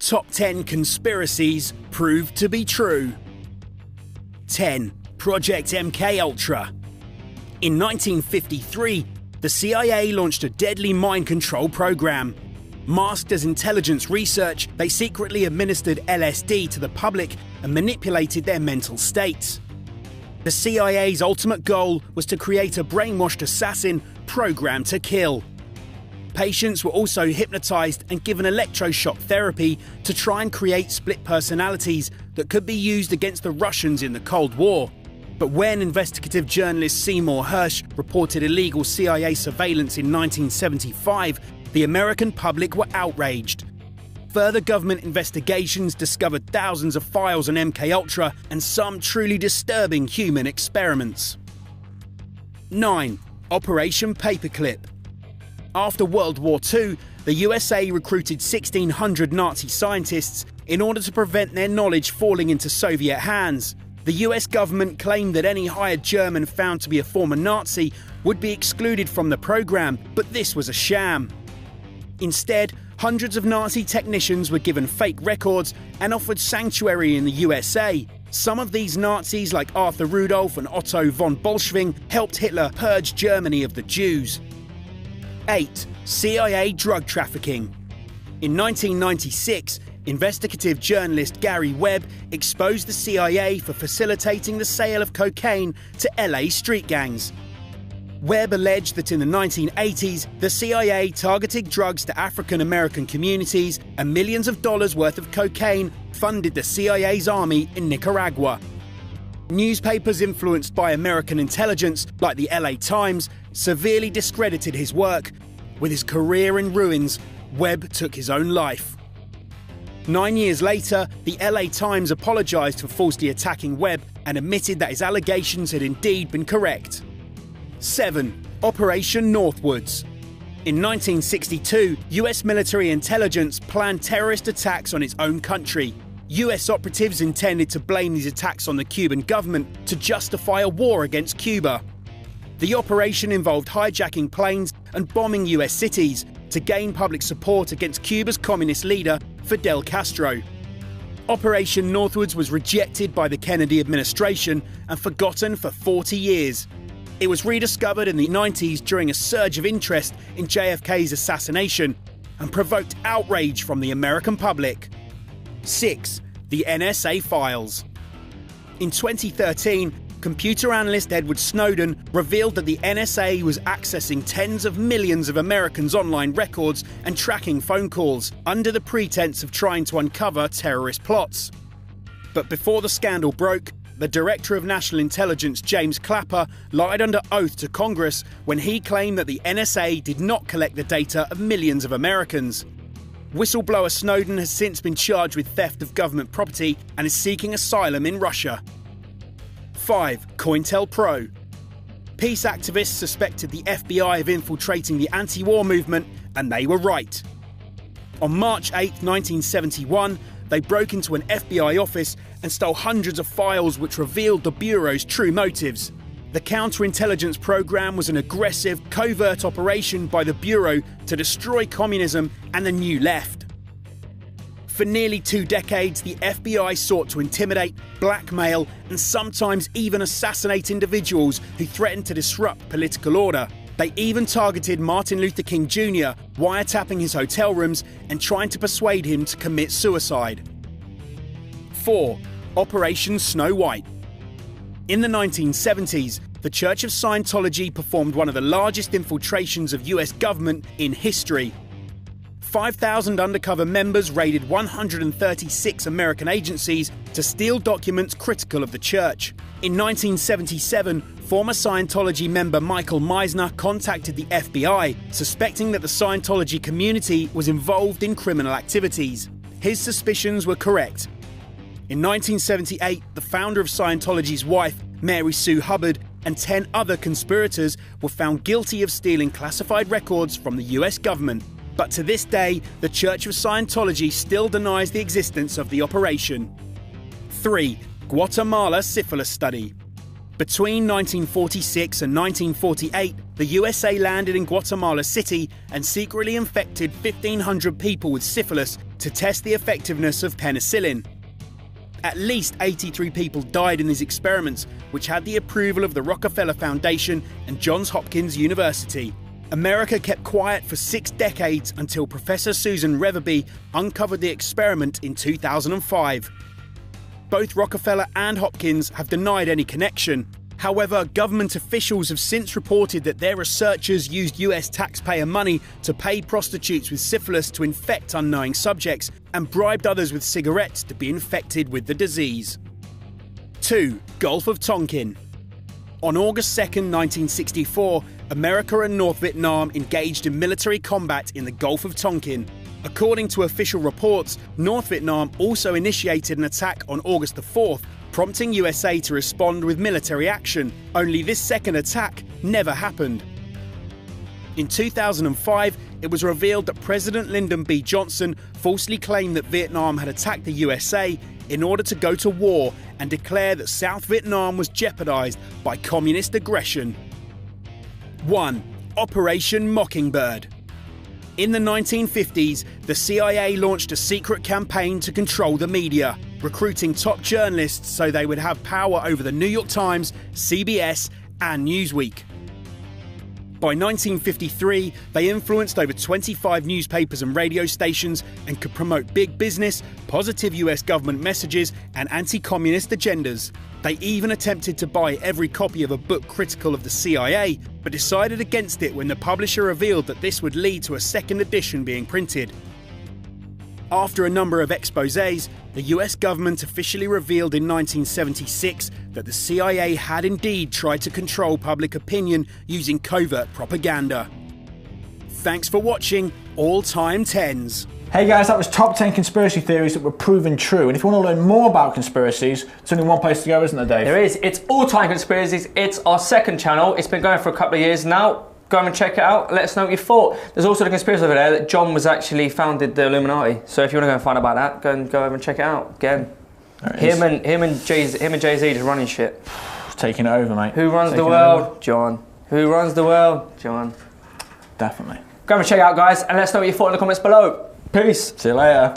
Top 10 conspiracies proved to be true. 10. Project MKUltra. In 1953, the CIA launched a deadly mind control program. Masked as intelligence research, they secretly administered LSD to the public and manipulated their mental states. The CIA's ultimate goal was to create a brainwashed assassin programmed to kill. Patients were also hypnotized and given electroshock therapy to try and create split personalities that could be used against the Russians in the Cold War. But when investigative journalist Seymour Hersh reported illegal CIA surveillance in 1975, the American public were outraged. Further government investigations discovered thousands of files on MKUltra and some truly disturbing human experiments. 9. Operation Paperclip. After World War II, the USA recruited 1,600 Nazi scientists in order to prevent their knowledge falling into Soviet hands. The US government claimed that any hired German found to be a former Nazi would be excluded from the program, but this was a sham. Instead, hundreds of Nazi technicians were given fake records and offered sanctuary in the USA. Some of these Nazis, like Arthur Rudolph and Otto von Bolschwing, helped Hitler purge Germany of the Jews. 8. CIA drug trafficking. In 1996, investigative journalist Gary Webb exposed the CIA for facilitating the sale of cocaine to LA street gangs. Webb alleged that in the 1980s, the CIA targeted drugs to African American communities and millions of dollars worth of cocaine funded the CIA's army in Nicaragua. Newspapers influenced by American intelligence, like the LA Times, severely discredited his work. With his career in ruins, Webb took his own life. 9 years later, the LA Times apologized for falsely attacking Webb and admitted that his allegations had indeed been correct. 7. Operation Northwoods. In 1962, US military intelligence planned terrorist attacks on its own country. US operatives intended to blame these attacks on the Cuban government to justify a war against Cuba. The operation involved hijacking planes and bombing US cities to gain public support against Cuba's communist leader, Fidel Castro. Operation Northwoods was rejected by the Kennedy administration and forgotten for 40 years. It was rediscovered in the 90s during a surge of interest in JFK's assassination and provoked outrage from the American public. 6. The NSA files. In 2013, computer analyst Edward Snowden revealed that the NSA was accessing tens of millions of Americans' online records and tracking phone calls under the pretense of trying to uncover terrorist plots. But before the scandal broke, the Director of National Intelligence, James Clapper, lied under oath to Congress when he claimed that the NSA did not collect the data of millions of Americans. Whistleblower Snowden has since been charged with theft of government property and is seeking asylum in Russia. 5. COINTELPRO. Peace activists suspected the FBI of infiltrating the anti-war movement, and they were right. On March 8, 1971, they broke into an FBI office and stole hundreds of files which revealed the Bureau's true motives. The counterintelligence program was an aggressive, covert operation by the Bureau to destroy communism and the New Left. For nearly 2 decades, the FBI sought to intimidate, blackmail, and sometimes even assassinate individuals who threatened to disrupt political order. They even targeted Martin Luther King Jr., wiretapping his hotel rooms and trying to persuade him to commit suicide. 4. Operation Snow White. In the 1970s, the Church of Scientology performed one of the largest infiltrations of US government in history. 5,000 undercover members raided 136 American agencies to steal documents critical of the church. In 1977, former Scientology member Michael Meisner contacted the FBI, suspecting that the Scientology community was involved in criminal activities. His suspicions were correct. In 1978, the founder of Scientology's wife, Mary Sue Hubbard, and 10 other conspirators were found guilty of stealing classified records from the US government. But to this day, the Church of Scientology still denies the existence of the operation. 3. Guatemala Syphilis Study. Between 1946 and 1948, the USA landed in Guatemala City and secretly infected 1,500 people with syphilis to test the effectiveness of penicillin. At least 83 people died in these experiments, which had the approval of the Rockefeller Foundation and Johns Hopkins University. America kept quiet for 6 decades until Professor Susan Reverby uncovered the experiment in 2005. Both Rockefeller and Hopkins have denied any connection. However, government officials have since reported that their researchers used US taxpayer money to pay prostitutes with syphilis to infect unknowing subjects and bribed others with cigarettes to be infected with the disease. 2. Gulf of Tonkin. On August 2, 1964, America and North Vietnam engaged in military combat in the Gulf of Tonkin. According to official reports, North Vietnam also initiated an attack on August the 4th, prompting USA to respond with military action. Only this second attack never happened. In 2005, it was revealed that President Lyndon B. Johnson falsely claimed that Vietnam had attacked the USA in order to go to war and declare that South Vietnam was jeopardized by communist aggression. 1. Operation Mockingbird. In the 1950s, the CIA launched a secret campaign to control the media, recruiting top journalists so they would have power over the New York Times, CBS, and Newsweek. By 1953, they influenced over 25 newspapers and radio stations and could promote big business, positive US government messages, and anti-communist agendas. They even attempted to buy every copy of a book critical of the CIA, but decided against it when the publisher revealed that this would lead to a second edition being printed. After a number of exposés, the US government officially revealed in 1976 that the CIA had indeed tried to control public opinion using covert propaganda. Thanks for watching All Time 10s. Hey guys, that was top 10 conspiracy theories that were proven true. And if you want to learn more about conspiracies, there's only one place to go, isn't there, Dave? There is. It's All Time Conspiracies. It's our second channel. It's been going for a couple of years now. Go and check it out. Let us know what you thought. There's also the conspiracy over there that John was actually founded the Illuminati. So if you want to go and find out about that, go over and check it out. Again, him and Jay-Z just running shit. Taking it over, mate. Who runs the world? John. Who runs the world? John. Definitely. Go and check it out, guys, and let us know what you thought in the comments below. Peace. See you later.